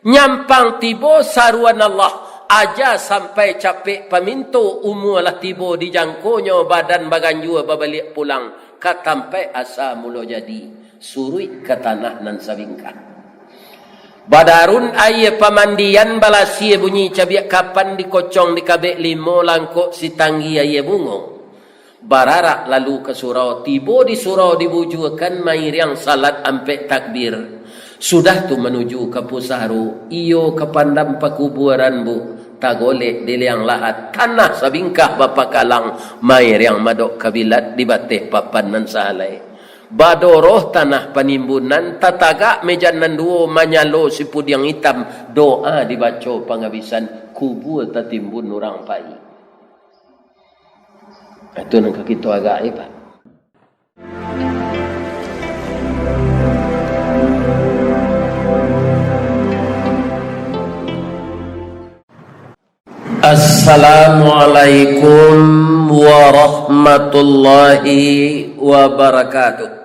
Nyampang tibo saruan Allah. Aja sampai capek paminto umulah tibo di jangkonyo badan baganjua babalik pulang. Katampai asa mulo jadi. Surui ke tanah nan sabingkan. Badarun aye pamandian balasie bunyi cabiak kapan dikocong di kabek limo langkok si tanggi aye bungo. Bararak lalu ke surau. Tibo di surau dibujukan mair yang salat ampe takbir. Sudah tu menuju ke pusaru. Iyo kepandam pakuburan bu. Tagolek diliang lahat. Tanah sabingkah bapa kalang. Mair yang madok kabilat dibatih papan nan sahalai. Badoroh tanah penimbunan tataga meja nanduo manyalo sipud yang hitam doa dibaca penghabisan kubur tatimbun orang pai. Itu nang kita agak hebat. Assalamualaikum warahmatullahi wabarakatuh.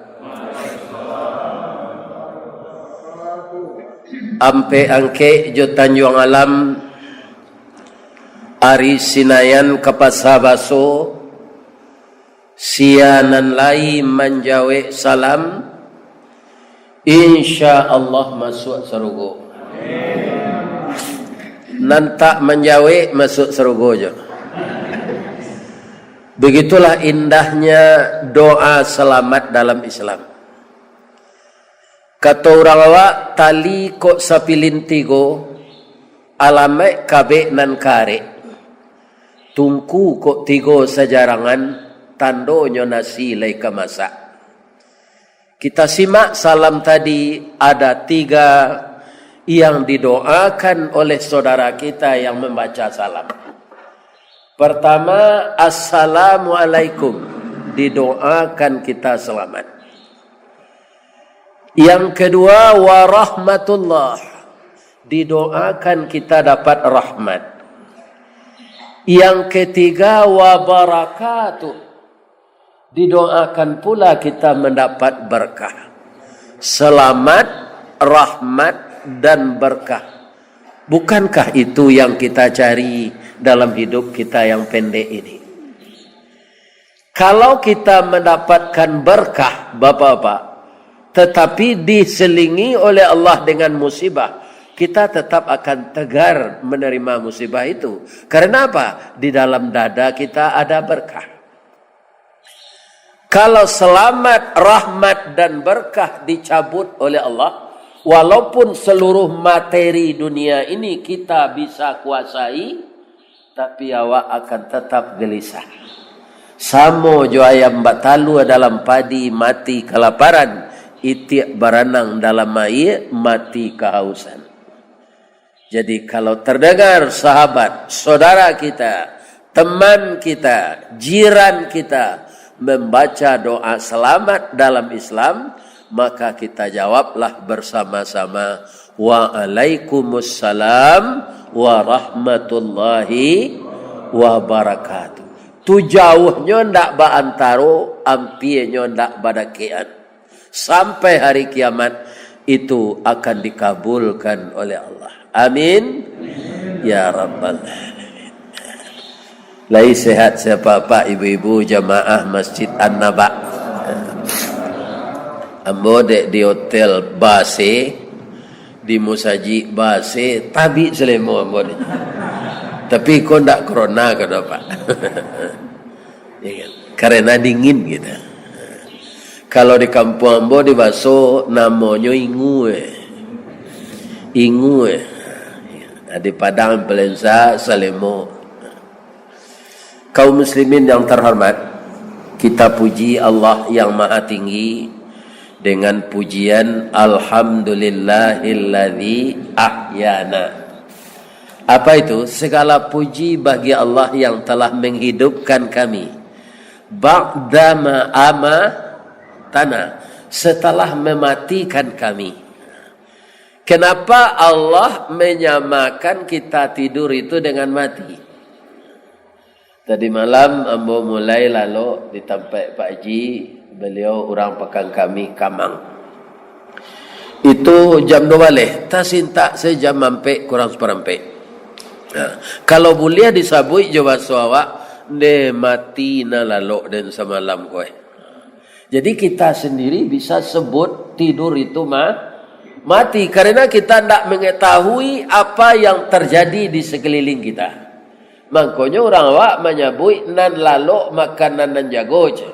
Ampe angke jo Tanjung Alam Ari Sinayan Kapasabaso sianan lai manjawe salam insya Allah masuk sarugo. Nantak manjawe masuk sarugo jo. Begitulah indahnya doa selamat dalam Islam. Kata orang awak tali kok sapilintigo alame kabe nan kare tungku kok tigo sejarangan tandonyo nasi lai kemasak. Kita simak salam tadi ada 3 yang didoakan oleh saudara kita yang membaca salam. Pertama, assalamualaikum, didoakan kita selamat. Yang kedua, warahmatullah, didoakan kita dapat rahmat. Yang ketiga, wabarakatuh, didoakan pula kita mendapat berkah. Selamat, rahmat, dan berkah. Bukankah itu yang kita cari dalam hidup kita yang pendek ini? Kalau kita mendapatkan berkah, bapak-bapak, tetapi diselingi oleh Allah dengan musibah, kita tetap akan tegar menerima musibah itu. Karena apa? Di dalam dada kita ada berkah. Kalau selamat, rahmat, dan berkah dicabut oleh Allah, walaupun seluruh materi dunia ini kita bisa kuasai, tapi awak akan tetap gelisah. Samo jo ayam batalu dalam padi mati kelaparan. Itiak baranang dalam air mati kehausan. Jadi kalau terdengar sahabat, saudara kita, teman kita, jiran kita membaca doa selamat dalam Islam, maka kita jawablah bersama-sama waalaikumsalam warahmatullahi wabarakatuh. Tu jauhnya ndak ba antaro, ampirnya ndak badakean. Sampai hari kiamat itu akan dikabulkan oleh Allah. Amin. Ya Rabbal Alamin. Lai sehat siapa pak ibu-ibu jamaah Masjid An-Naba. Ambo dek di hotel Base, di Musaji Base, tabi selemo ambo dek. Tapi kau ndak corona kada pak. Karena dingin gitu. Kalau di kampung ambo di Baso namanya Ingue. Di Padang Pelensa Salemo. Kaum muslimin yang terhormat, kita puji Allah yang maha tinggi dengan pujian alhamdulillahilladzi ahyana. Apa itu? Segala puji bagi Allah yang telah menghidupkan kami ba'dama tanah, setelah mematikan kami. Kenapa Allah menyamakan kita tidur itu dengan mati? Tadi malam ambo mulai lalu di tempat Pak Haji, beliau orang pekan kami Kamang. Itu jam 2 balik. Tak sinta sejam mampe kurang seperampe. Kalau boleh disabui jawab suawak, de mati na lalok dan semalam kowe. Jadi kita sendiri bisa sebut tidur itu mati. Karena kita tidak mengetahui apa yang terjadi di sekeliling kita. Makanya orang awak menyebut nan lalok makanan nan jago je.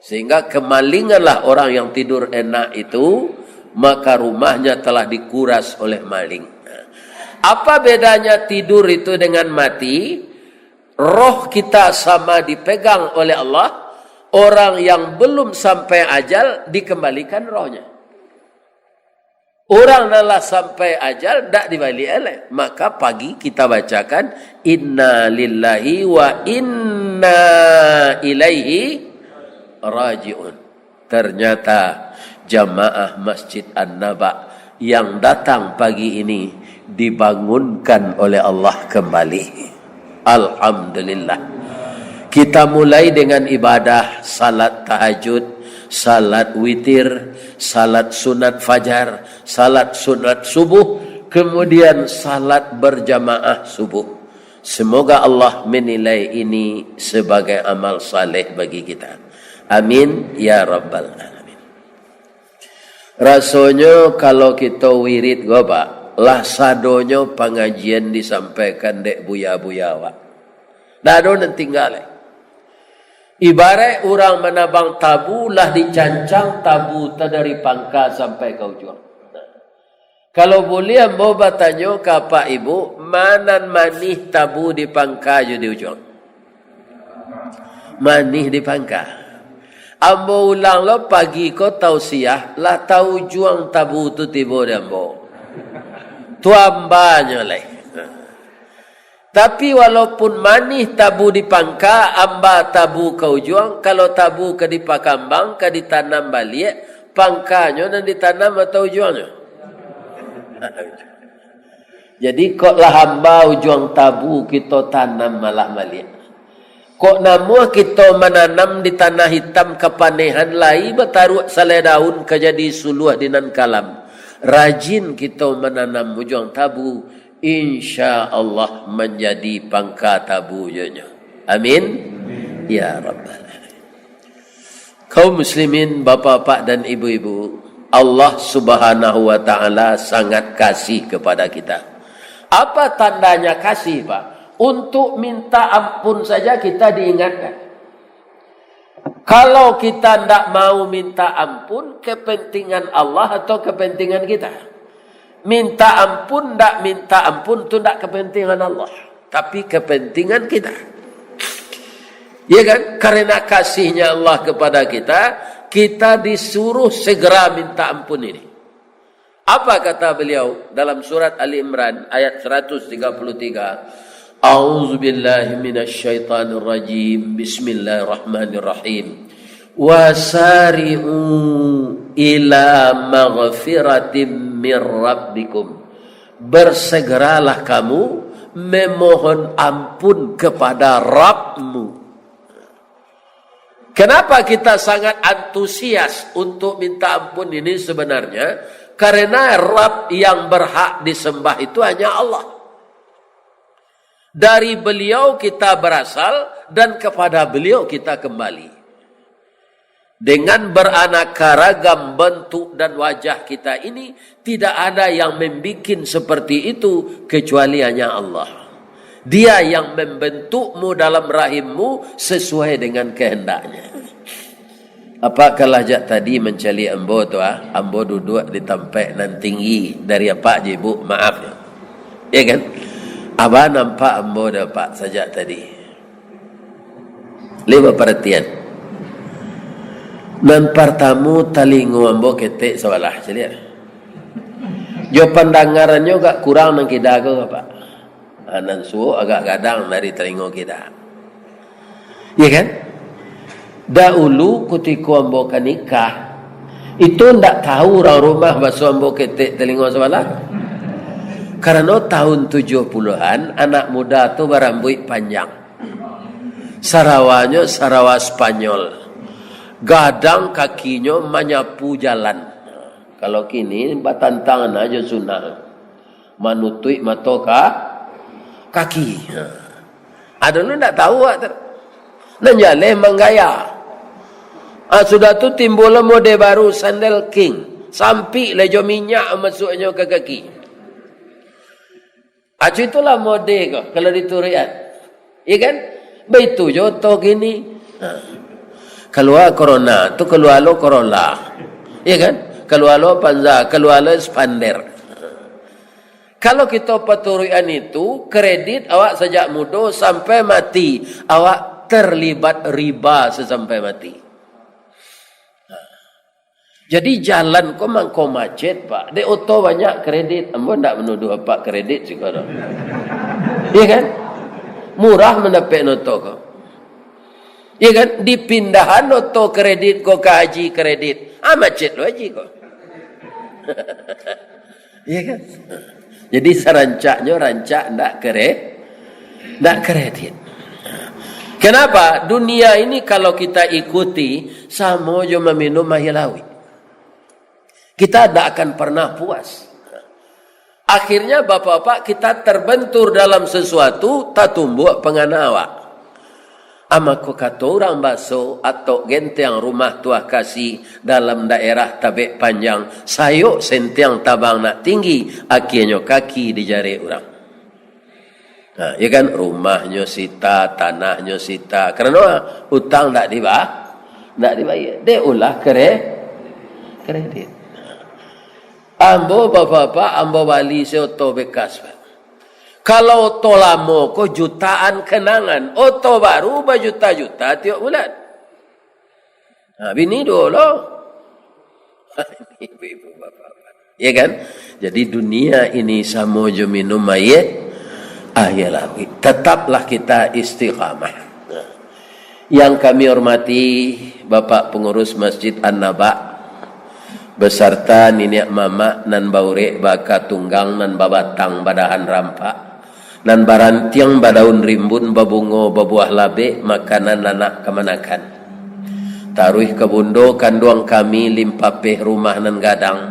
Sehingga kemalinganlah orang yang tidur enak itu, maka rumahnya telah dikuras oleh maling. Apa bedanya tidur itu dengan mati? Roh kita sama dipegang oleh Allah. Orang yang belum sampai ajal dikembalikan rohnya. Orang telah sampai ajal tak dibalik oleh. Maka pagi kita bacakan inna lillahi wa inna ilaihi raji'un. Ternyata jamaah Masjid An-Naba yang datang pagi ini dibangunkan oleh Allah kembali. Alhamdulillah. Kita mulai dengan ibadah salat tahajud, salat witir, salat sunat fajar, salat sunat subuh, kemudian salat berjamaah subuh. Semoga Allah menilai ini sebagai amal saleh bagi kita. Amin ya rabbal alamin. Rasanya kalau kita wirid goba, lah sadonyo pengajian disampaikan dek buya-buya wak. Dado dan tinggal. Ibarat orang menabang tabu lah dicancang tabu dari pangka sampai ke ujung. Kalau boleh mau bertanya ke Pak Ibu, mana manih tabu di pangka je di ujung? Manih di pangka. Ambo ulang lo pagi ko tausiah lah tahu juang tabu tu tiba di ambo. Tu ambanya lah. Tapi walaupun manih tabu di pangka, amba tabu ke ujung, kalau tabu ke di pakambang, ke ditanam balik, pangkanya dan ditanam atau ujungnya. Jadi kok lah hamba ujung tabu kita tanam malah balik. Kok namu kita menanam di tanah hitam kepanehan lai bertaruh salai daun kejadi suluh dinan kalam. Rajin kita menanam ujung tabu, insya Allah menjadi pangka tabunya. Amin. Ya Rabbal Alamin. Kaum muslimin, bapak-bapak dan ibu-ibu, Allah Subhanahu wa taala sangat kasih kepada kita. Apa tandanya kasih, Pak? Untuk minta ampun saja kita diingatkan. Kalau kita tidak mau minta ampun, kepentingan Allah atau kepentingan kita? Minta ampun, tak minta ampun itu tak kepentingan Allah, tapi kepentingan kita. Ya kan? Karena kasihnya Allah kepada kita, kita disuruh segera minta ampun ini. Apa kata beliau dalam surat Ali Imran ayat 133? A'udzu billahi minasyaitonir rajim. Bismillahirrahmanirrahim. Wasari'u ila maghfiratin min rabbikum. Bersegeralah kamu memohon ampun kepada Rabbmu. Kenapa kita sangat antusias untuk minta ampun ini sebenarnya? Karena Rabb yang berhak disembah itu hanya Allah. Dari beliau kita berasal dan kepada beliau kita kembali. Dengan beraneka ragam bentuk dan wajah kita ini, tidak ada yang membikin seperti itu kecuali hanya Allah. Dia yang membentukmu dalam rahimmu sesuai dengan kehendaknya. Apa kalau jak tadi mencari ambo tu ambo duduk di tempat nan tinggi dari apa je bu, maaf ya. Ya kan? Abah nampak ambo dapat saja tadi. Lima perhatian. Nan pertamu talingo ambo ketek sawalah celia. Jo pandangarannya agak kurang nang kita ke apa? Nan suo agak gadang dari telingo kita. Ya kan? Dahulu ketika ambo nikah, itu ndak tahu orang rumah bahasa ambo ketek telingo sawalah. Karena tahun 70-an anak muda tu berambut panjang. Sarawanya Sarawak Spanyol. Gadang kakinya menyapu jalan. Kalau kini batantangan aja sunnah. Manutui matoka kaki. Ada lu tak tahu tak? Nanjale menggaya. Sudah tu timbul mode baru sandal king. Sampai lejo minyak masuknya ke kaki. Itulah mode kau kalau diturian. Ya kan? Begitu joto gini. Keluar corona, tu keluar lo Corolla. Ya kan? Keluar lo Panza, keluar lo Spander. Kalau kita peturian itu, kredit awak sejak muda sampai mati. Awak terlibat riba sesampai mati. Jadi jalan kau mangko macet, Pak. Di auto banyak kredit. Ambo tak menuduh apa kredit juga. Iya kan? Murah mendapat noto kau. Iya kan? Dipindahan noto kredit kau ke haji kredit. Macet lo haji kau. Iya kan? Jadi serancaknya rancak ndak kredit. Kenapa? Dunia ini kalau kita ikuti sama je meminum mahilawi. Kita tidak akan pernah puas. Akhirnya bapak-bapak kita terbentur dalam sesuatu tak tumbuh penganawa. Amako kata orang baso atau genteng rumah tuah kasih dalam daerah tabek panjang. Sayuk sentiang tabang nak tinggi. Akhirnya kaki di jari orang. Nah, ya kan rumahnya sita, tanahnya sita. Kerana hutang tak dibayar. Dia ulah kredit. Ambo bapak-bapak, ambo bali seoto bekas. Kalau oto lama ko jutaan kenangan, oto baru berjuta-juta tiap bulan. Bini dulu. Ibu bapak-bapak. Ya kan? Jadi dunia ini sama je minum air lagi. Tetaplah kita istiqamah. Yang kami hormati Bapak Pengurus Masjid An-Naba beserta Nenek Mama nan baure baka tunggang nan babatang badahan rampak nan barantiang badaun rimbun babungo babuah labe makanan anak kemanakan. Taruh kebundo kanduang kami limpapeh rumah nan gadang.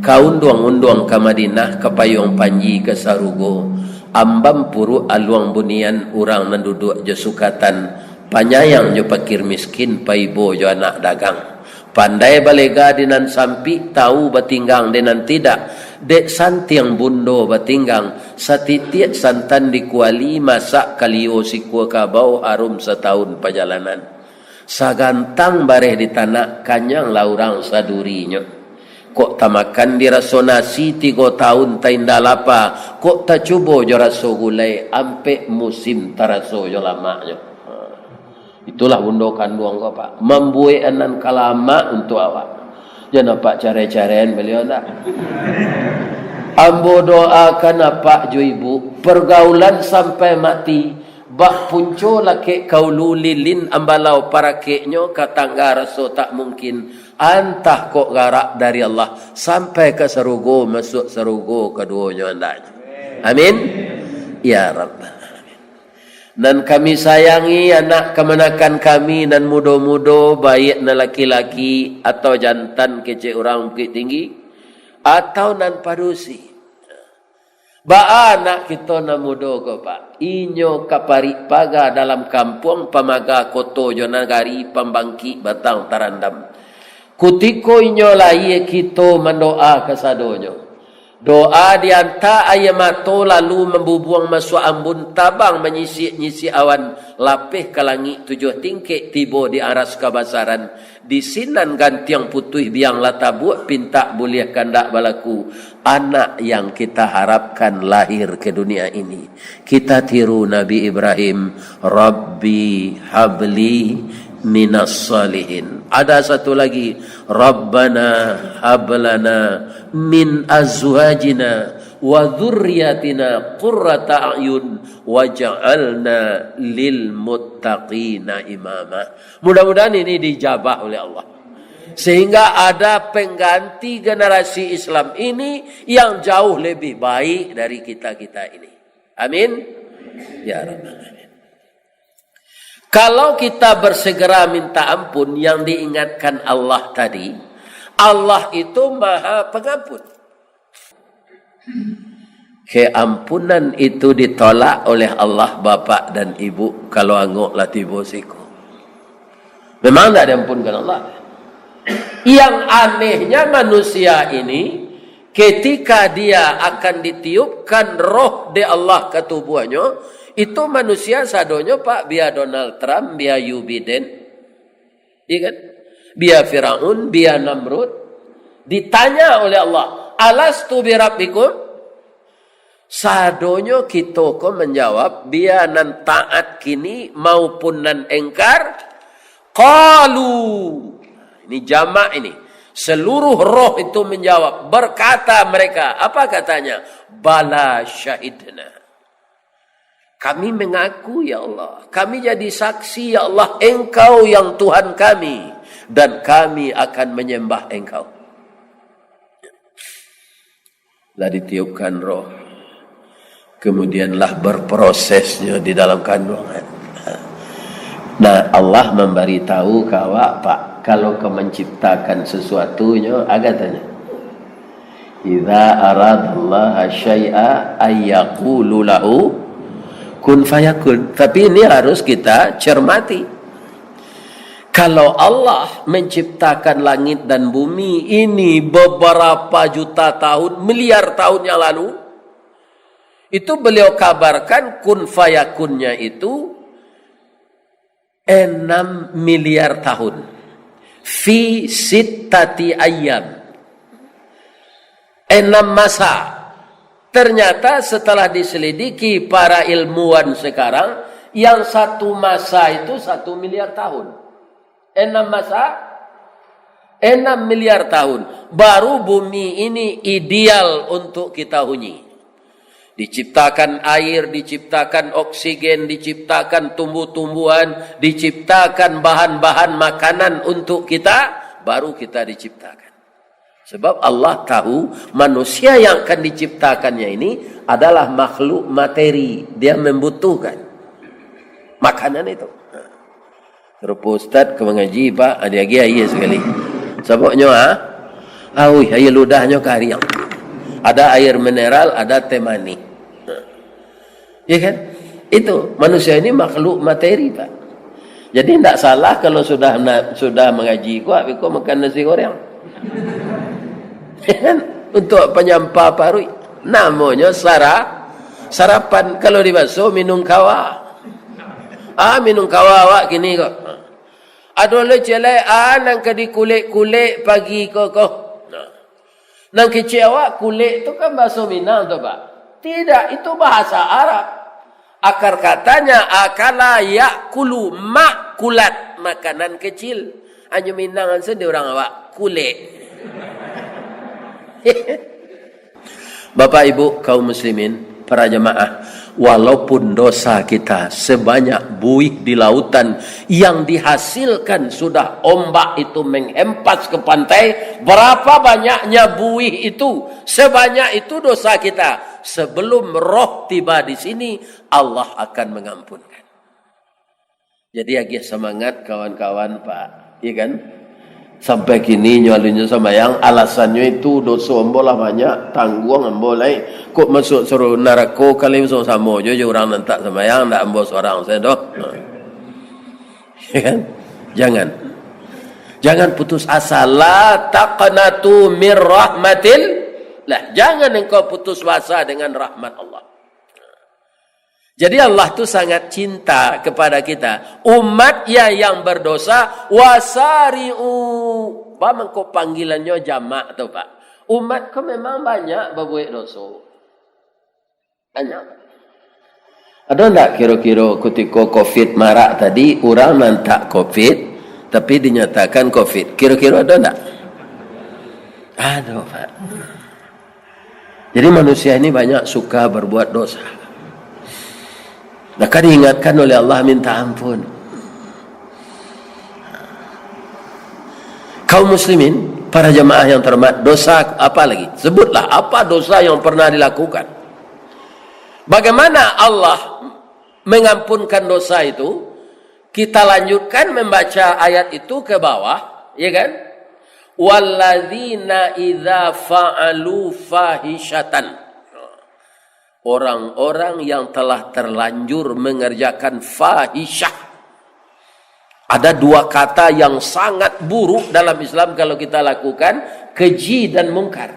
Kaunduang-unduang ke Madinah ke payung panji ke Sarugo. Ambam puru aluang bunian urang nan duduk je sukatan. Panyayang je pakir miskin paibo je anak dagang. Pandai balega dinan sampi tahu batinggang dinan tidak. Dek santiang bundo batinggang. Satitiat santan dikuali masak kalio sikua kabau harum setahun perjalanan. Sagantang bareh di tanah kanyang laurang sadurinya. Kok tak makan dirasonasi 3 tahun tak indah lapa. Kok tak cuba je raso gulai. Ampe musim taraso je lamanya. Itulah bundo kanduang kau Pak. Membuat anan kalama untuk awak. Jangan nampak cara-caraan beliau tak. Ambo doakan apa jo ibu. Pergaulan sampai mati. Bak punco laki kau lulilin ambalau para keknya. Katangga raso tak mungkin. Antah kok garak dari Allah. Sampai ke serugo. Masuk serugo keduanya andanya. Amin. Ya Rabbal. Dan kami sayangi anak kemenakan kami dan muda-muda baik na laki-laki atau jantan kecil orang bukit tinggi atau nan padusi. Ba anak kita na muda ko Pak. Inyo kapari paga dalam kampung pamaga koto jo nagari pembangki batang tarandam. Kutiko inyo lai kita mendoa kesadonyo. Doa dianta ayamato lalu membubuang masuk ambun tabang menyisi awan lapih ke langit 7 tingkik tiba di aras kabasaran di sinan gantiang putih biang latabu pinta boleh kandak balaku anak yang kita harapkan lahir ke dunia ini kita tiru Nabi Ibrahim Rabbi habli minas salihin. Ada satu lagi Rabbana hablana min azwajina wa dzurriyyatina qurrata a'yun waj'alna lil muttaqina imama. Mudah-mudahan ini dijabah oleh Allah. Sehingga ada pengganti generasi Islam ini yang jauh lebih baik dari kita-kita ini. Amin. Ya Rabbal. Kalau kita bersegera minta ampun yang diingatkan Allah tadi, Allah itu Maha Pengampun. Keampunan itu ditolak oleh Allah bapa dan ibu kalau angguklah tiba siku. Memang tak diampunkan Allah. Yang anehnya manusia ini, ketika dia akan ditiupkan roh di Allah ke tubuhnya, itu manusia sadonya Pak, biar Donald Trump, biar Joe Biden, iya kan? Biar Firaun, biar Namrud, ditanya oleh Allah, alastu birabbikum? Sadonya kita ko menjawab, biar nan taat kini maupun nan engkar, qalu. Ini jamak ini. Seluruh roh itu menjawab. Berkata mereka. Apa katanya? Bala syahidna. Kami mengaku ya Allah. Kami jadi saksi ya Allah. Engkau yang Tuhan kami. Dan kami akan menyembah engkau. Lah ditiupkan roh. Kemudianlah berprosesnya di dalam kandungan. Nah Allah memberitahu kawa Pak. Kalau kau menciptakan sesuatunya, agak tanya. Idza aradallaha syai'a ayyaqulu lahu kun fayakun. Tapi ini harus kita cermati. Kalau Allah menciptakan langit dan bumi ini beberapa juta tahun, miliar tahun yang lalu, itu beliau kabarkan kun fayakunnya itu 6 miliar tahun. Fi sittati ayyam. 6 masa. Ternyata setelah diselidiki para ilmuwan sekarang, yang satu masa itu 1 miliar tahun. 6 masa, 6 miliar tahun. Baru bumi ini ideal untuk kita huni. Diciptakan air, diciptakan oksigen, diciptakan tumbuh-tumbuhan, diciptakan bahan-bahan makanan untuk kita, baru kita diciptakan. Sebab Allah tahu manusia yang akan diciptakannya ini adalah makhluk materi. Dia membutuhkan makanan itu. Terus Ustaz ke mengaji Pak, ada lagi ayah sekali. Sebabnya air ludahnya kariang. Ada air mineral, ada teh manis. Ya kan? Itu manusia ini makhluk materi Pak. Jadi tidak salah kalau sudah mengaji kok makan nasi goreng. Ya kan? Untuk penyampah parui. Namanya sarapan. Kalau dibasuh minum kawa. Minum kawa awak gini kok. Ada le celai nang kedi kulit-kulit pagi kok. Nang kecil awak kulit tu kan bahasa Minang tu Pak. Tidak, itu bahasa Arab. Akar katanya akala yakulu makulat, makanan kecil. Hanya Minang saja orang awak kulit. Bapak Ibu kaum muslimin, para jemaah, walaupun dosa kita sebanyak buih di lautan yang dihasilkan sudah ombak itu menghempas ke pantai, berapa banyaknya buih itu, sebanyak itu dosa kita. Sebelum roh tiba di sini, Allah akan mengampunkan. Jadi agak semangat kawan-kawan Pak, iya kan? Sampai kini nyualunya sama yang alasannya itu dosa ambolah banyak, tanggung ambolai. Kok masuk suruh neraka kali sama aja orang nantak sama yang ndak ambo seorang saya doh. Ya kan? Jangan putus asa. La taqnatu mir rahmatil. Lah, jangan engkau putus asa dengan rahmat Allah. Jadi Allah tu sangat cinta kepada kita. Umat yang berdosa, wasari'u. Pak, mengko panggilannya jamak tu Pak. Umat kau memang banyak berbuat dosa. Banyak. Ada tak kira-kira ketika COVID marak tadi, orang nantak COVID, tapi dinyatakan COVID. Kira-kira ada tak? Ada Pak. Jadi manusia ini banyak suka berbuat dosa. Maka diingatkan oleh Allah minta ampun. Kaum muslimin, para jemaah yang terhormat, dosa apa lagi? Sebutlah apa dosa yang pernah dilakukan. Bagaimana Allah mengampunkan dosa itu? Kita lanjutkan membaca ayat itu ke bawah, ya kan? Walladzina idza fa'alu fahishatan. Orang-orang yang telah terlanjur mengerjakan fahisyah. Ada dua kata yang sangat buruk dalam Islam kalau kita lakukan, keji dan mungkar.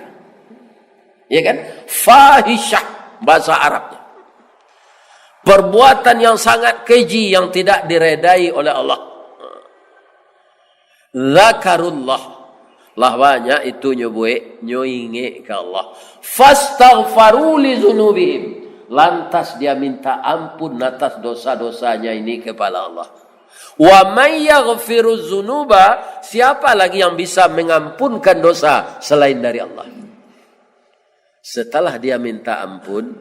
Ya kan? Fahisyah bahasa Arabnya. Perbuatan yang sangat keji yang tidak diredai oleh Allah. Zakarullah. Lah banyak itu nyobuek nyoinge ke Allah. Fastaghfaru li dzunubihim. Lantas dia minta ampun atas dosa-dosanya ini kepada Allah. Wa may yaghfiru dzunuba, siapa lagi yang bisa mengampunkan dosa selain dari Allah? Setelah dia minta ampun,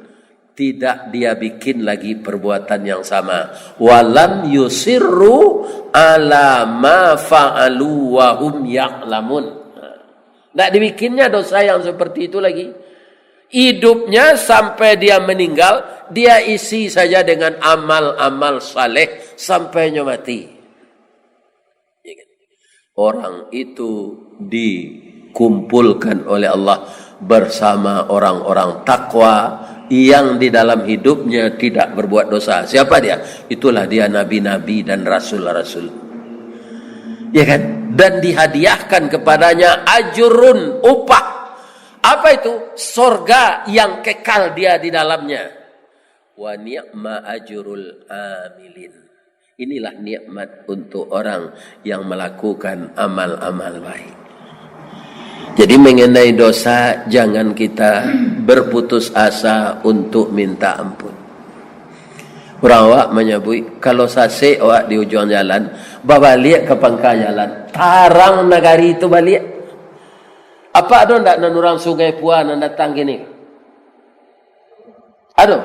tidak dia bikin lagi perbuatan yang sama. Walam yusirru ala ma fa'alu wa hum ya'lamun. Tidak dibikinnya dosa yang seperti itu lagi. Hidupnya sampai dia meninggal, dia isi saja dengan amal-amal saleh sampainya mati. Orang itu dikumpulkan oleh Allah bersama orang-orang takwa yang di dalam hidupnya tidak berbuat dosa. Siapa dia? Itulah dia nabi-nabi dan rasul-rasul. Ya kan? Dan dihadiahkan kepadanya ajrun, upah. Apa itu? Surga yang kekal dia di dalamnya. Wa ni'ma ajrul amilin. Inilah nikmat untuk orang yang melakukan amal-amal baik. Jadi mengenai dosa, jangan kita berputus asa untuk minta ampun. Orang awak menyebut, kalau sasek awak di ujung jalan, balik ke pangkal jalan, tarang nagari itu balik. Apa ada ndak nan orang Sungai Puan yang datang gini? Ada.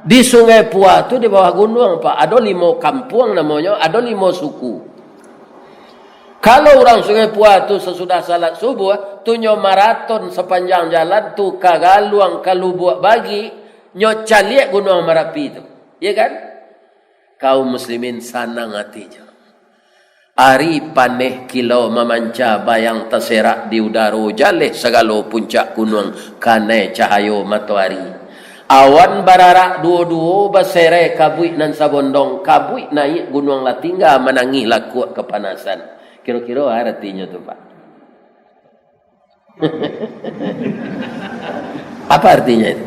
Di Sungai Puan tu di bawah gunung Pak, ada 5 kampung namanya, ada 5 suku. Kalau orang Sungai Puan tu sesudah salat subuh, tu nyo maraton sepanjang jalan tu kagaluang kalubuak bagi nyo caliak gunung Merapi tu. Ya kan? Kaum muslimin sanang hatinya. Ari paneh kilau memanca bayang terserak di udara jaleh segala puncak gunung kane cahayo matahari. Awan bararak dua-dua bersere kabui nan sabondong, kabui naik gunung Latingga menangi laku kepanasan. Kira-kira artinya tu Pak. Apa artinya itu?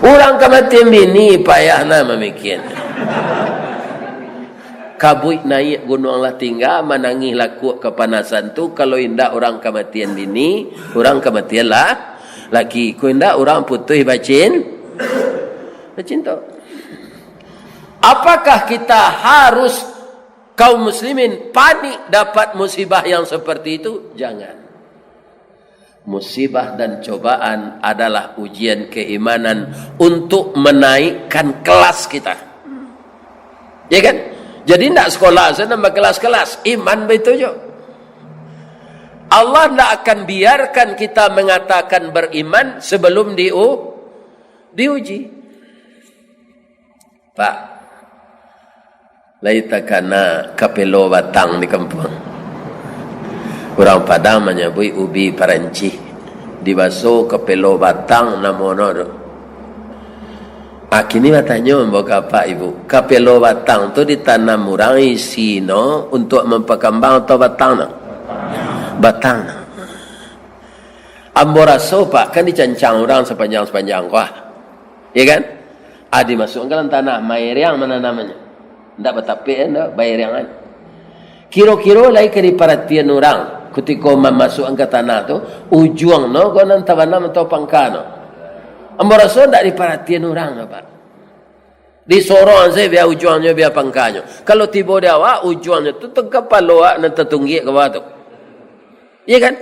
Orang kematian bini payah nama mikir. Kabui naik gunung Latingga menangi laku kepanasan tu kalau indah orang kematian bini, orang kematian lah laki. Ku indah orang putih bacin tu. Apakah kita harus kaum muslimin panik dapat musibah yang seperti itu? Jangan. Musibah dan cobaan adalah ujian keimanan untuk menaikkan kelas kita. Ya kan? Jadi tidak sekolah saya nambah kelas-kelas. Iman begitu je. Allah tidak akan biarkan kita mengatakan beriman sebelum diuji. Pak, laitakana kapelo batang di kampung. Orang Padang menyebut ubi paranci. Dibasuh kapelo batang namono. Kini bertanya membawa apa ibu? Kapelo batang tu ditanam orang isi no untuk memperkembang atau batang no? Batang. Amboraso Pak kan dicancang orang sepanjang kuah. Ya kan? Dimasukkan ke tanah. Mayriang mana namanya? Tidak betapik anda bayriangan. Kira-kira lagi ke diperhatian orang ketika memasukkan ke tanah tu ujung no kau nan tabanam atau pangkano. Amboraso tidak diperhatian orang Pak. Di sorong saya biar ujungnya biar pangkanya. Kalau tiba dia awak ujungnya tu kepala awak nan tertunggik ke bawah tu. Ya kan?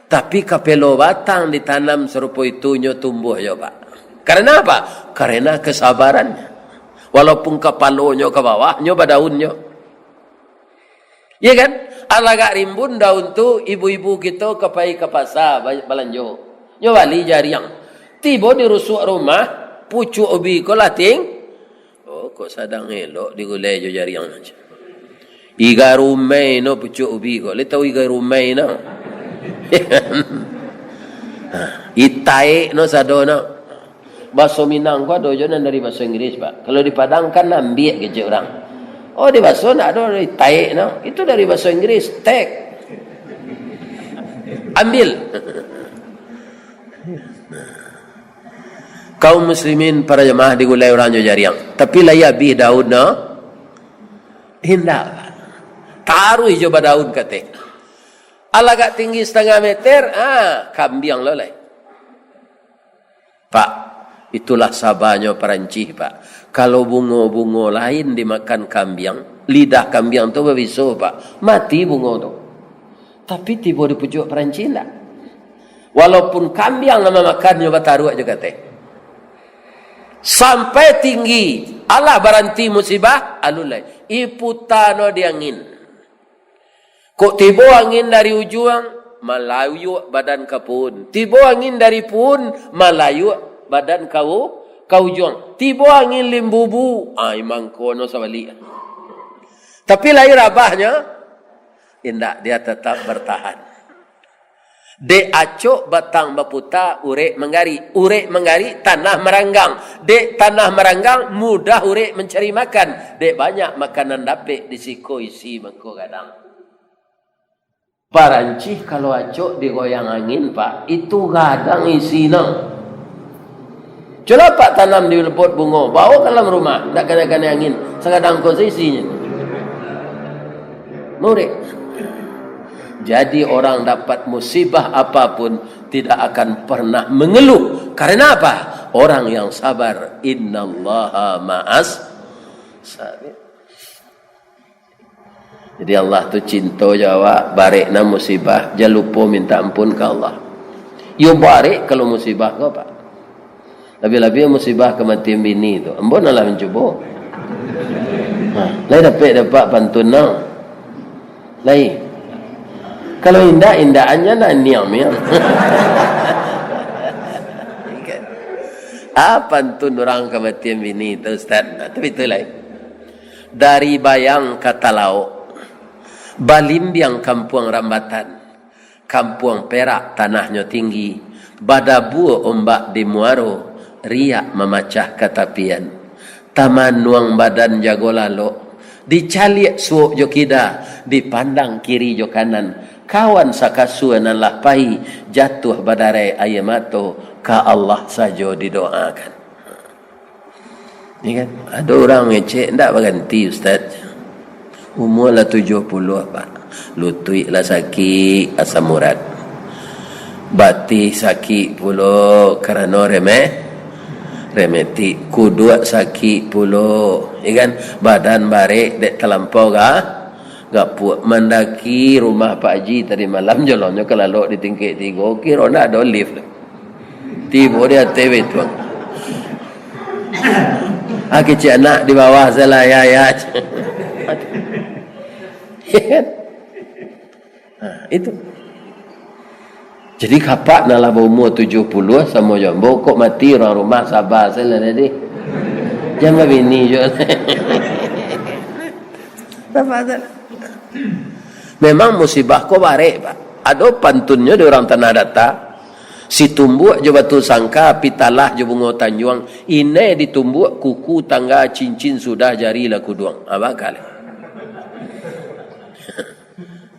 Tapi kapelo batang ditanam serupa itunya tumbuh ya Pak. Karena apa? Karena kesabarannya. Walaupun kepalanya ke bawah, nyoba daunnya. Ya kan? Alagak rimbun daun tu ibu-ibu kita kepai ke pasar balanjo. Nyoba li jariang. Tiba di rusuk rumah, pucuk ubi ko lating. Oh, kok sadang elok digulai jo jariang aja. Iga rumai no pucuk ubi kok. Le tahu iga rumai no. Itai no sado no. Bahasa Minang ko ada jonan dari bahasa Inggris, Pak. Kalau di Padang kan ambil ke orang. Oh, di bahasa nak ada itai no. Itu dari bahasa Inggris, take. Ambil. Kaum muslimin para jemaah digulai orang jariang. Tapi layak bih Daud no. Hindak. Taruh hijau Daud kata. Alagak tinggi 1,5 meter, kambiang lolai. Pak, itulah sabarnya Perancis, Pak. Kalau bunga-bunga lain dimakan kambiang, lidah kambiang tu berbisu, Pak. Mati bunga tu. Tapi tiba di pucuk Perancis tak. Walaupun kambiang nama makannya bataru aja kata. Sampai tinggi, Allah baranti musibah, alulai. Iputano diangin. Kok tiba angin dari ujung, malayu badan kapun. Tiba angin dari pun, malayu badan kau ujung. Tiba angin limbubu, imang kono sabali. Tapi lahir abahnya, indak dia tetap bertahan. De acok batang baputa, urek menggari, tanah meranggang. De tanah meranggang, mudah urek mencari makan. De banyak makanan dapet disiko isi mengko kadang. Perancis kalau acok digoyang angin, Pak, itu gadang isinya. Coba Pak tanam di pot bunga, bawa ke dalam rumah, tak kena angin, sekadang kos isinya. Murid. Jadi orang dapat musibah apapun tidak akan pernah mengeluh. Karena apa? Orang yang sabar, innallaha ma'as sabir. Jadi Allah tu cinta jawab barekna musibah, jangan lupa minta ampun ke Allah. Yo barek kalau musibah kau, Pak. Lebih-lebih musibah kematian bini tu. Ambon Allah mencuba. Lain dapat pantun no. Lain. Kalau indah-indahnya nak niam-niam. Pantun orang kematian bini tu, Ustaz. Tapi itu lain. Dari bayang kata lauk. Balimbiang kampung Rambatan, kampung Perak tanahnya tinggi, badabu ombak di Muaro, riak memacah katapian, taman nuang badan jago lalo, dicaliak suuk jo kida, dipandang kiri jo kanan, kawan sakasuan Allah pai, jatuh badare ayamato, ka Allah saja didoakan. Ini kan ada orang ngecek ndak berganti, Ustaz. Umur lah 70, Pak. Lutut lah sakit, asam urat. Batik sakit pula kerana remeti. Kuduk sakit pula. Ya kan? Badan barik dek terlampau gak puas. Mendaki rumah Pak Haji tadi malam jalannya ke lalu di tingkat 3. Kira nak ada lift. Tiba dia TV tuang. Kecik anak di bawah salah ya. Itu. Jadi kapak nalah berumur 70 sama jambo kok mati orang rumah sabar salah tadi. Jangan bini je. Memang musibah kok barek, Pak. Ada pantunnya di orang tanah data. Si tumbuk je batu sangka, pitalah je bunga tanjuang. Ini ditumbuk kuku tangga cincin sudah jari lah kuduang. Apa kali?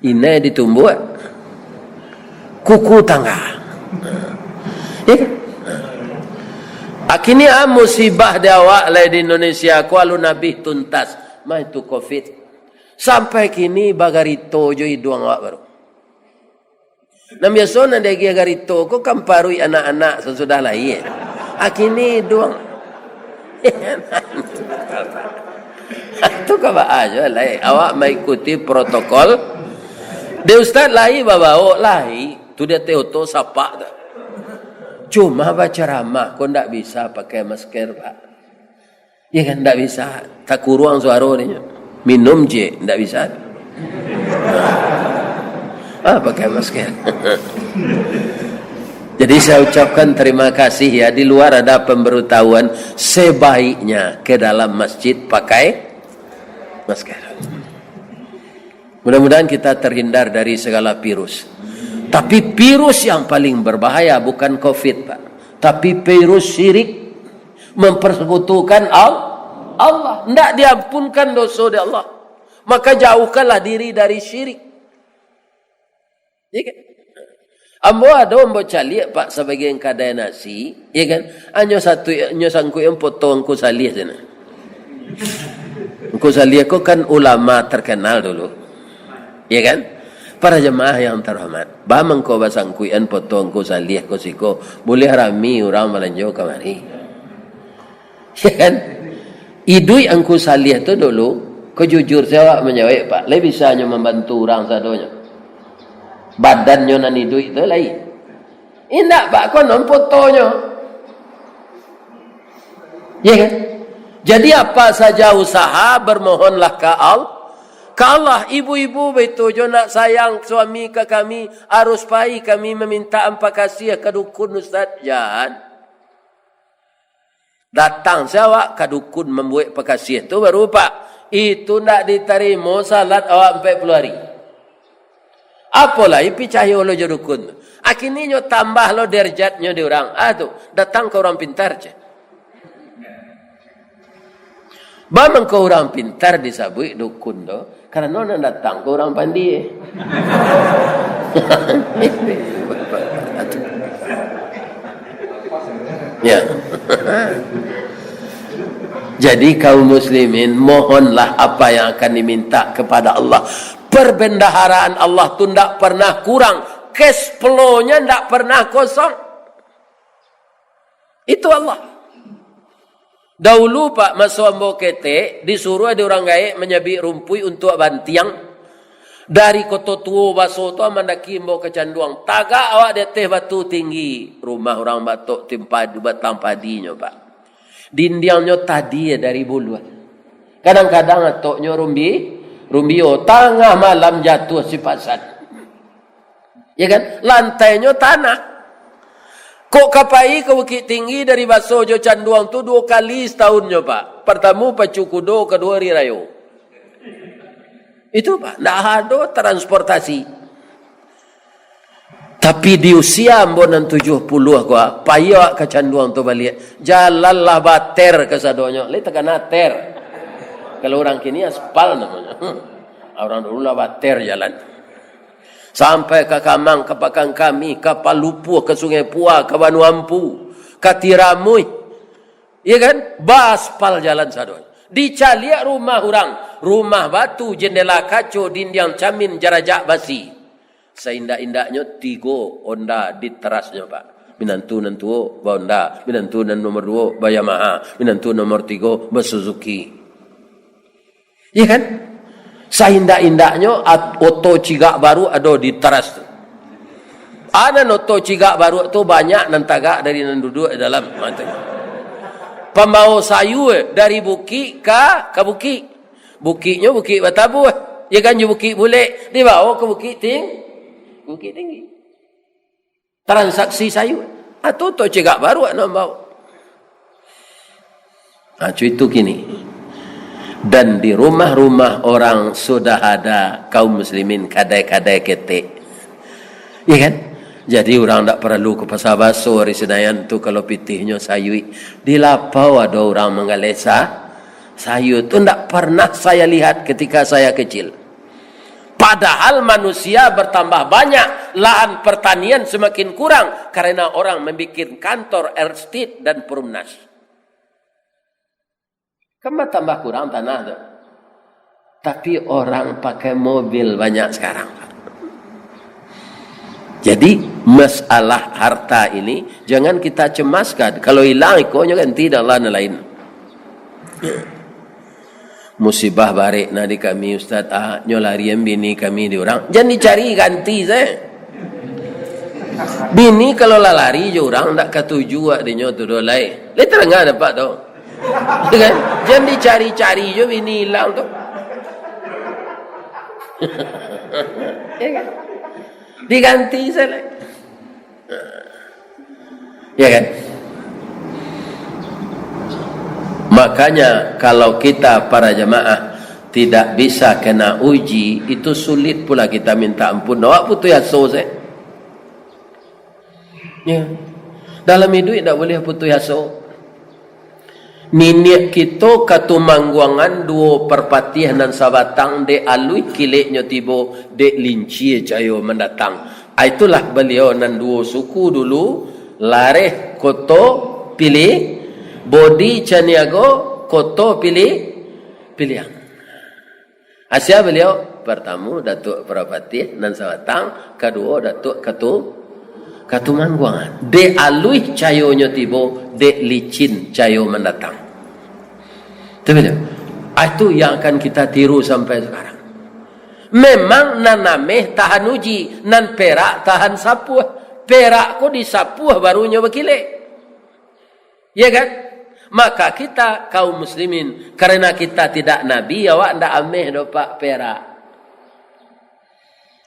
Ini ditumbuk kuku tangga. Ya kan? Akhirnya musibah di awak lah di Indonesia kualu nabi tuntas. Mah itu COVID. Sampai kini bagarito jo hiduang awak baru. Nam biasa na degi agarito ko kamparui anak-anak sesudah lahir. Akhirnya hiduang. Itu kaba aja lah. Awak mengikuti protokol. Dia Ustaz lahi bawa lahi, tu dia teoto sapa dah. Cuma baca ramah, kau ndak bisa pakai masker, Pak. Ya kan ndak bisa, tak kurang suara dia. Minum je ndak bisa. Pakai masker. Jadi saya ucapkan terima kasih ya, di luar ada pemberitahuan sebaiknya ke dalam masjid pakai masker. Mudah-mudahan kita terhindar dari segala virus. Tapi virus yang paling berbahaya bukan COVID, Pak. Tapi virus syirik, mempersekutukan Allah. Tidak diampunkan dosa dari Allah. Maka jauhkanlah diri dari syirik. Ya kan? Ambo ada ambo cali Pak sebagai yang kadai nasi, ya kan? Anyo sangku yang potong ku salih sana. Ku salih ku kan ulama terkenal dulu. Ya kan? Para jemaah yang terhormat, bamang ko basangku yang potong ku salih ku siko, boleh rami orang melanjau kemari. Ya kan? Idui angku salih tu dulu, ko jujur saya menjawab Pak, lebih bisa membantu orang sadonya. Badannya nani duit itu lain. Indak Pak, konon fotonya. Ya kan? Jadi apa saja usaha bermohonlah ke Allah. Ibu-ibu betul jo nak sayang suami ke kami, harus pai kami meminta ampa kasih ke dukun Ustaz. Jangan. Datang siapa ke dukun membuat pakasih itu baru Pak. Itu nak diterima salat awak 40 hari. Apalah ipi cahaya lo jadukun. Akhirnya nyo tambah lo derajatnya di orang. Tu datang ke orang pintar je. Bamang ke orang pintar disabui dukun do. Karena nona datang ke orang pandai. Ya. Jadi kaum muslimin mohonlah apa yang akan diminta kepada Allah. Perbendaharaan Allah tu tidak pernah kurang. Cash flow-nya tidak pernah kosong. Itu Allah. Dahulu Pak masa ambo kete disuruh ada orang gaek menyabik rumpui untuk bantiang. Dari kota tua baso tu mandaki ambo kecanduang. Tagak awak di teh batu tinggi. Rumah orang batok timpadi batang padinya Pak. Dindiangnya tadi dari buluan. Kadang-kadang atoknya rumbio tengah malam jatuh si pasat. Ya kan? Lantainya tanah. Kok kapai ke Bukit Tinggi dari Baso Jo Canduang tu 2 kali setahunnya Pak. Pertama Pacu Kudo, kedua Rirayo. Itu Pak, tidak ada transportasi. Tapi di usia ambonan 70 aku, payah ke Canduang tu balik. Jalanlah bater ke sadonya. Lai tekan ter. Kalau orang kini aspal namanya. Orang dulu lah bater jalan. Sampai ke Kamang, ke Pakang Kami, ke Palupu, ke Sungai Pua, ke Banu Ampu, ke Tiramui. Ya kan? Baspal jalan sadonya. Dicaliak rumah orang. Rumah batu, jendela kaco, dinding camin, jarajak basi. Seindak-indaknya 3 Honda di terasnya Pak. Minantu Honda, minantu nomor 2 Yamaha, minantu nomor 3 Suzuki. Ya kan? Seindak-indaknya oto cigak baru ada di teras tu. Ada oto cigak baru tu banyak nantagak dari nan duduk dalam mata. Pembau sayu dari buki ke buki. Bukinya buki Batabu. Ya kan je buki bule dibawa ke buki Bukit Tinggi. Transaksi sayu. Atau to cegak baru nak bawa. Itu kini. Dan di rumah-rumah orang sudah ada kaum muslimin kadai-kadai ketek. Ya kan? Jadi orang tak perlu ke pasar baso hari Senayan tu kalau pitihnya sayu. Di lapau ada orang mengalesa sayu tu tak pernah saya lihat ketika saya kecil. Padahal manusia bertambah banyak, lahan pertanian semakin kurang karena orang membuat kantor, estate dan perumnas. Kenapa tambah kurang tanah tu? Tapi orang pakai mobil banyak sekarang. Jadi masalah harta ini jangan kita cemaskan. Kalau hilang ikonya kan tidak lain. Musibah barik nadi kami Ustaz nyolarian bini kami di orang jangan dicari ganti saya bini kalau lari je orang tak ketuju adanya tu dolai le terengah dapat tu kan jangan dicari-cari je bini hilang tu ya kan diganti saya ya kan. Makanya kalau kita para jemaah tidak bisa kena uji, itu sulit pula kita minta ampun. Awak putus asa saya. Ya. Dalam hidup tidak boleh putus asa. Niniak kita katumangguangan dua perpatihan dan sabatang de alui kileknya tibo de linci cayo mendatang. Itulah beliau nan dua suku dulu lareh koto pilih bodi caniago koto pilihan. Asia beliau pertama Datuk Perapati dan sabatang, kedua Datuk Katumangguangan. De alui cayonya tibo, de licin cayo mendatang. Itu yang akan kita tiru sampai sekarang. Memang nanameh tahan uji, nan perak tahan sapuh. Perak ko disapuh barunya berkilik. Ya kan? Maka kita kaum muslimin, karena kita tidak nabi, awak ndak ameh dopak perak.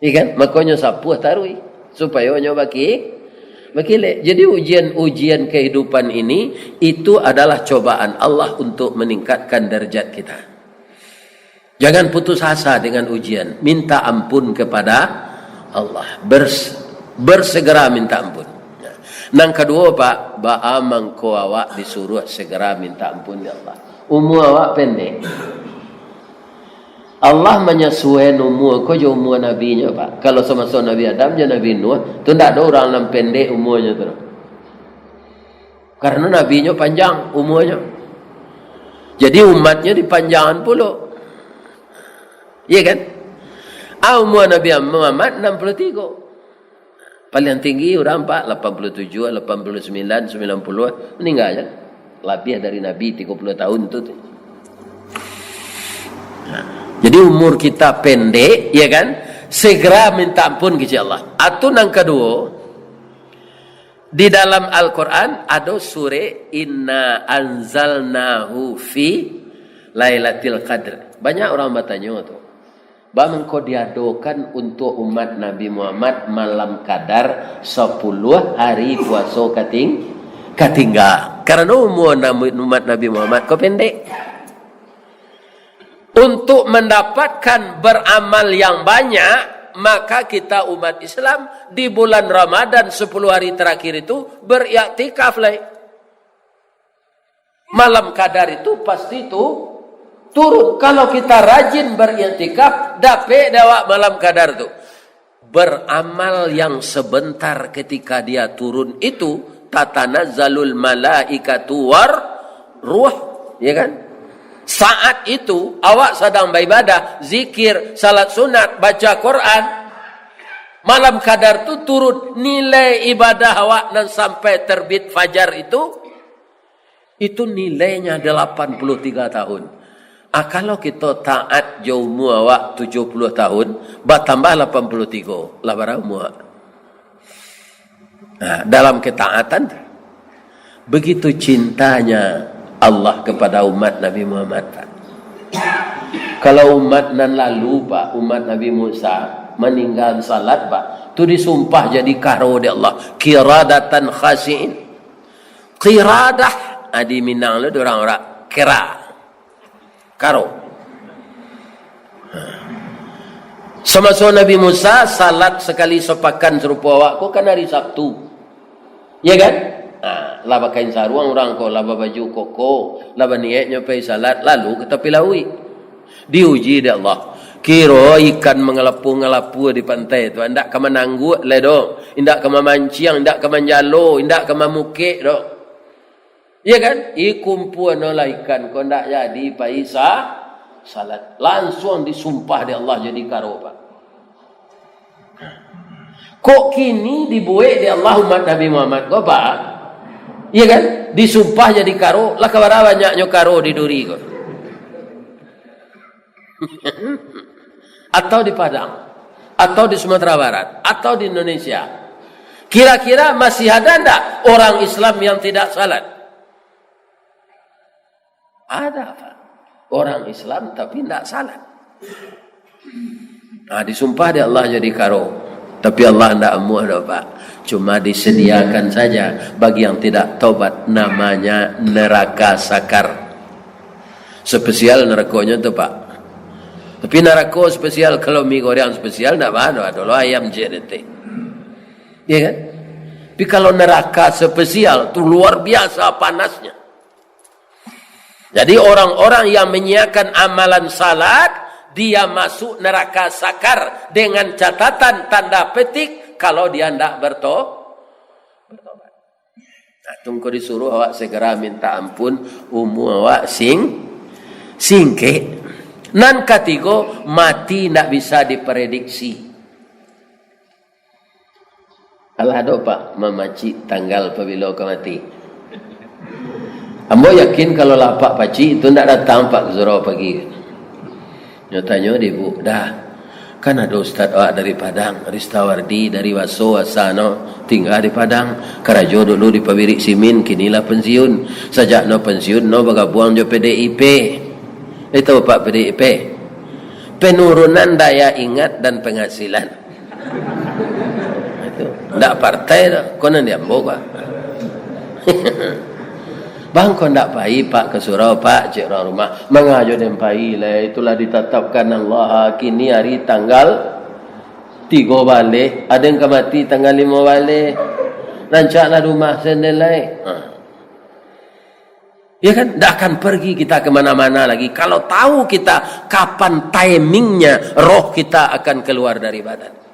Ikan, makanya sapuh tarui supaya nyoba bakile. Jadi ujian kehidupan ini itu adalah cobaan Allah untuk meningkatkan derajat kita. Jangan putus asa dengan ujian, minta ampun kepada Allah. Bersegera minta ampun. Nang kedua Pak, baamang ko awak disuruh segera minta ampun ya Allah. Umur awak pendek. Allah menyesuaikan umur ko je umur nabinya Pak. Kalau sama-sama Nabi Adam je Nabi Nuh, tu ndak ada orang yang pendek umurnya tu. Karena nabinya panjang umurnya. Jadi umatnya dipanjangan pula. Iya kan? Umur Nabi Muhammad 63. Paling tinggi orang 87, 89, 90 meninggal ya. Lebih dari Nabi 30 tahun tu. Jadi umur kita pendek, ya kan? Segera minta ampun kepada Allah. Atau yang kedua, di dalam Al-Quran ada surah Inna anzalnahu fi Lailatul Qadr. Banyak orang bertanya tu. Bang kau diadakan untuk umat Nabi Muhammad malam Qadar 10 hari puasa katinggal. Karena umur umat Nabi Muhammad kau pendek. Untuk mendapatkan beramal yang banyak, maka kita umat Islam di bulan Ramadan 10 hari terakhir itu beriktikaf lah. Malam Qadar itu pasti itu turun. Kalau kita rajin beriktikaf, dapat dawak malam Qadar tu. Beramal yang sebentar ketika dia turun itu, tatanazzalul malaikatu war ruh, ya kan? Saat itu awak sedang beribadah, zikir, salat sunat, baca Quran. Malam Qadar tu turun, nilai ibadah awak dan sampai terbit fajar itu nilainya 83 tahun. Kalau kita taat jauh umur awak 70 tahun, bertambah 83. Lah berapa umur? Dalam ketaatan, begitu cintanya Allah kepada umat Nabi Muhammad. Kalau umat nan lalu Pak, umat Nabi Musa meninggal salat Pak, tu disumpah jadi karo di Allah. Qiradatan khasi'in. Qiradah di Minang lu orang-orang kira. Karo. Semasa Nabi Musa salat sekali sepakan serupa awak ko kan hari Sabtu. Ya kan? Laba kain sarung orang ko, laba baju koko, laba niatnya pergi salat lalu ke tepi laut. Diuji di Allah. Kira ikan mengelapu-ngelapu di pantai tu, ndak ke menanggut le do, ndak ke memancing, ndak ke menjalo, ndak ke memukik do. Ya kan? Kumpulan olah ikan kau ndak jadi paisa salat. Langsung disumpah di Allah jadi karo Pak. Kok kini dibuat di Allah umat Nabi Muhammad kau Pak? Ya kan? Disumpah jadi karo. Lah kabar banyaknya karo di duri kau. Atau di Padang, atau di Sumatera Barat, atau di Indonesia. Kira-kira masih ada ndak orang Islam yang tidak salat? Ada Pak. Orang Islam tapi tidak salat. Disumpah di Allah jadi karo. Tapi Allah tidak mudah Pak. Cuma disediakan saja bagi yang tidak taubat, namanya neraka sakar. Spesial nerakanya itu Pak. Tapi narako spesial, kalau mie goreng spesial tak ada lo ayam JDT. Ya kan? Tapi kalau neraka spesial tu luar biasa panasnya. Jadi orang-orang yang menyiapkan amalan salat, dia masuk neraka sakar dengan catatan tanda petik kalau dia tidak bertobat. Nah, tunggu disuruh awak segera minta ampun, awak singke. Nan ketiga, mati tidak bisa diprediksi. Allah do pak memaci tanggal apabila kau mati. Ambo yakin kalau lapak paci itu tidak datang pak ke surau pagi. Nyatanya dia bu, dah kan ada ustaz awak dari Padang, Ristawardi dari Waso Asano, tinggal di Padang. Karajo dulu di Pabirik Simin, kinilah pensiun. Sajak no pensiun no bergabung jo PDIP. Itu pak PDIP. Penurunan daya ingat dan penghasilan. Itu ndak partai dah, konon dia ambo pak. Bang kau ndak pai pak ke surau pak cik orang rumah mengajo dem pai lah, itulah ditetapkan Allah kini hari tanggal 3 balik, ada yang mati tanggal 5 balik, rancaklah rumah senilai. Ya kan, ndak akan pergi kita kemana-mana lagi kalau tahu kita kapan timingnya roh kita akan keluar dari badan.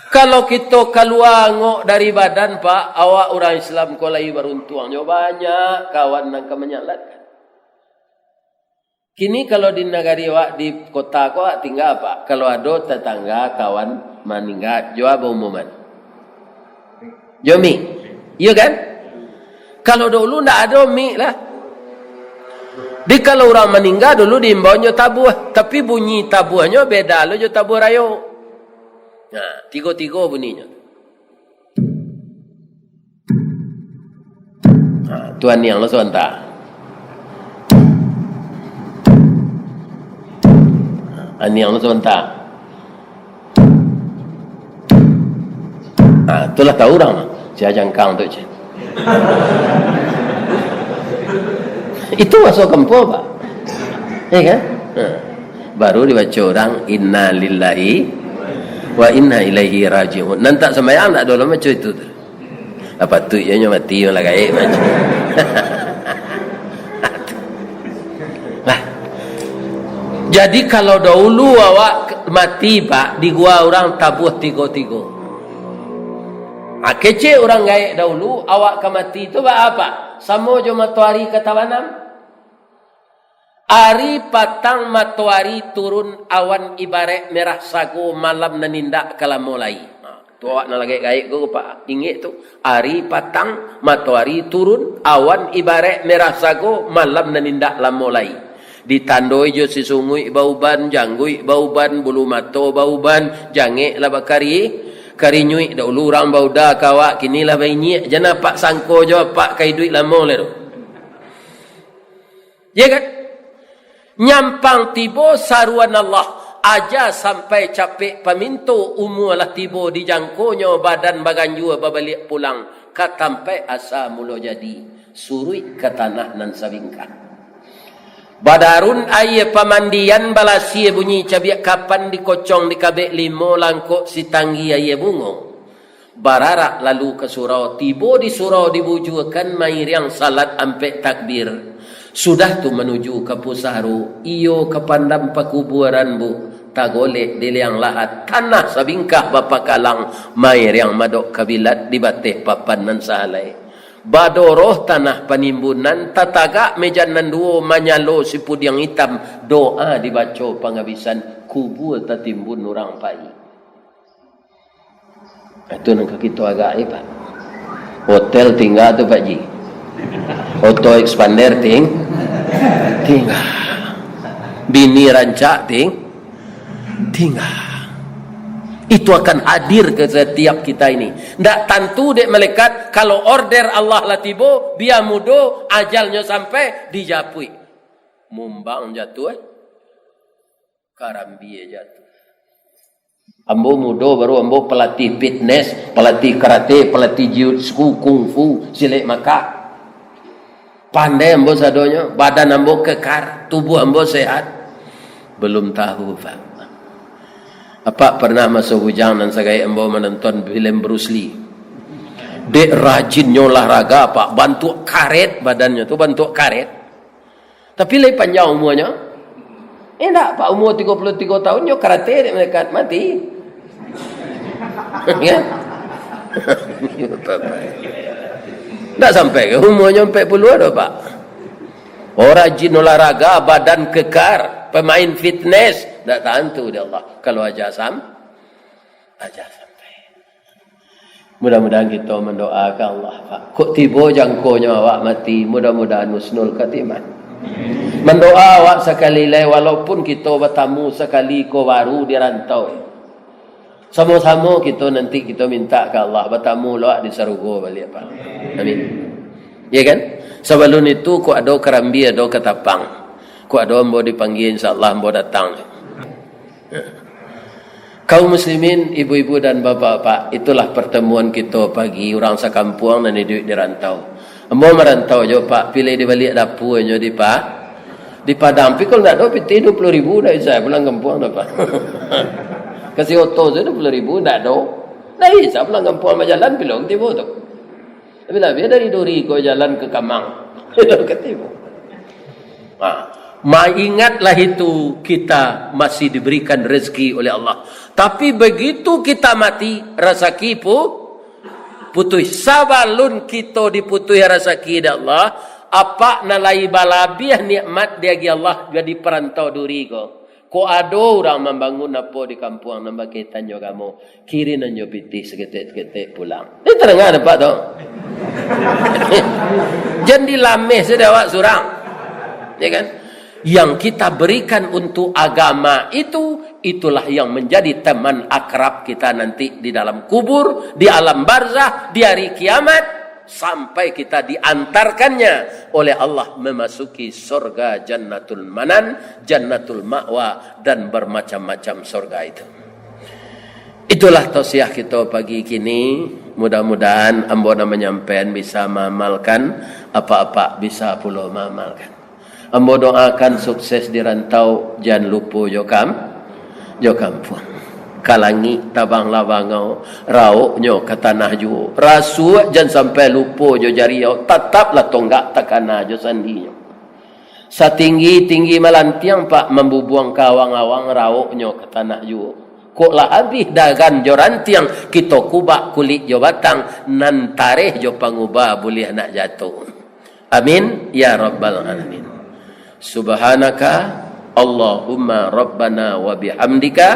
Kalau kita keluar ngok dari badan pak, awak orang Islam kau lagi beruntuangnya banyak kawan yang menyalatkan. Kini kalau di negari awak di kota kau tinggal apa? Kalau ada tetangga kawan meninggal, jawab umuman. Jomi, iya kan? Kalau dulu ndak ada mi lah. Di kalau orang meninggal dulu diimbaunya tabuh, tapi bunyi tabuhnya beda lo jo tabuh rayo. Nah, tiga-tiga bunyinya. Nah, Tuhan yang lo sontak. Ani yang lo sontak. Nah, itulah tahu orang. Saya jangkang tu je. Itu masuk kempo pak. Ya kan? Nah, baru dibaca orang inna lillahi wa inna ilaihi raji'un. Nanti semayang tak ada macam itu. Apa tu ianya mati yang lagai macam. Nah. Jadi kalau dahulu awak mati pak di gua orang tabuh tiga-tiga. Kecil orang gaik dahulu awak ke mati itu apa? Sama jo matahari kata wanam. Ari patang matahari turun awan ibarat merah sago malam nanindak kala mulai. Tu awak nak lagi gaik go pak ingat tu. Ari patang matahari turun awan ibarat merah sago malam nanindak la mulai. Ditandoi jo si sungui bauban, janggui bauban, bulu mato bauban, jange la bakari. Karinyui dahulu orang bauda kawak kinilah bayi jana pak sangko jo pak kai duit lamo le tu. Ya kan? Nyampang tibo saruan Allah aja sampai capek paminto umulah tibo dijangkonyo badan baganjua babalik pulang katampai asa mulo jadi surui ke tanah nan sabingkah. Badarun aye pamandian balasi bunyi cabiak kapan dikocong di kabek limo langkok si tanggi aye bungo. Bararak lalu ke surau tibo di surau dibujukan mair yang salat ampe takbir. Sudah tu menuju ke Pusaru, iyo ke pandam pakuburan bu, tagolek di liang lahat, tanah sabingkah bapa kalang, mair yang madok kabilat di bateh papan nan salai. Badoroh tanah penimbunan, tataga mejan nan duo manyalo sipud yang hitam, doa dibaca penghabisan, kubur tertimbun orang pai. Itu nak kita agak pak. Hotel tinggal tu Pak Ji. Auto expander tinggal. Bini rancak tinggal. Itu akan hadir ke setiap kita ini. Ndak tentu dek malaikat kalau order Allah lah tibo biar mudo ajalnya sampai dijapui. Mumbang jatuh karambi jatuh. Ambo mudo baru ambo pelatih fitness, pelatih karate, pelatih jiu-jitsu, kungfu, silat maka. Pandai ambo sadonya, badan ambo kekar, tubuh ambo sehat. Belum tahu, Pak. Apa pernah masuk hujang dan saya embawa menonton film Bruce Lee. Dek rajinnya olahraga, Pak. Bantu karet badannya tu, bantu karet. Tapi lebih panjang umurnya. Enggak, Pak, umur 33 tahun, yo karate dia mereka mati. Ya? Tak sampai ke umurnya 40 ada, Pak. Orang rajin olahraga, badan kekar, pemain fitness, tak tahan tu dia Allah. Kalau aja sampai. Mudah-mudahan kita mendoakan Allah, Pak. Kok tiba jangkonya awak mati, mudah-mudahan husnul khatimah. Mendoa awak sekali lagi, walaupun kita bertamu sekali ko baru di rantau. Sama-sama kita nanti kita minta ke Allah bertamu lawak di surga balik, Pak. Amin. Ya kan? Sebelum itu ko ada kerambi, ada ketapang. Ko ada ambo dipanggil, insyaallah ambo datang. Kaum muslimin, ibu-ibu dan bapak-bapak, itulah pertemuan kita pagi orang sekampung dan hidup di rantau. Ambo merantau je, Pak, pilih di balik dapur je di Padang. Tapi kalau tak ada, piti 20,000 dah saya pulang kampung dah, Pak. Kasih oto je 20,000, tak ada. Dah saya pulang kampung sama jalan, pilih ketipu tu. Tapi lah, biar dari Duri kau jalan ke Kamang. Ketipu. Ingatlah itu kita masih diberikan rezeki oleh Allah. Tapi begitu kita mati, rezeki pun putus. Sabalun kita diputus rezeki dari Allah, apa nalai balabiah nikmat dia Allah jadi perantau Duri ko. Ko ado orang membangun apa di kampung nambah kita nyo kamu kiri nanyo piti seketik-seketik pulang. Ini terengah dapat tu. Jadi lameh sedawak surang. Ya kan? Yang kita berikan untuk agama itulah yang menjadi teman akrab kita nanti di dalam kubur, di alam barzah, di hari kiamat, sampai kita diantarkannya oleh Allah memasuki surga jannatul manan, jannatul ma'wa, dan bermacam-macam surga itu. Itulah tausiah kita pagi kini. Mudah-mudahan ambona menyampaikan bisa mengamalkan apa-apa bisa pula mengamalkan. Ambo doakan sukses di rantau, jangan lupa jo kampung. Kalangi tabang lawangau, rauknya ke tanah jo. Rasu jangan sampai lupa jo jariau, tetaplah tonggak takana jo sandinya. Satinggi-tinggi melantiang, Pak, membubuang kawang-awang rauknya ke tanah jo. Kok lah habis dagan jo rantiang, kita kubak kulit jo batang, nantareh jo pangubah boleh nak jatuh. Amin ya rabbal alamin. Subhanaka Allahumma rabbana wa bihamdika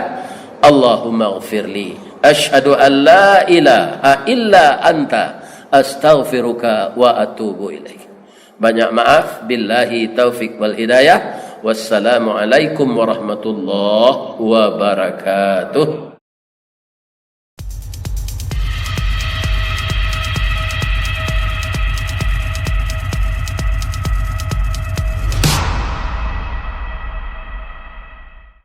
Allahumma ghafirli asyhadu an la ilaha illa anta astaghfiruka wa atubu ilaik. Banyak maaf, billahi taufik wal hidayah. Wassalamu alaikum warahmatullahi wabarakatuh.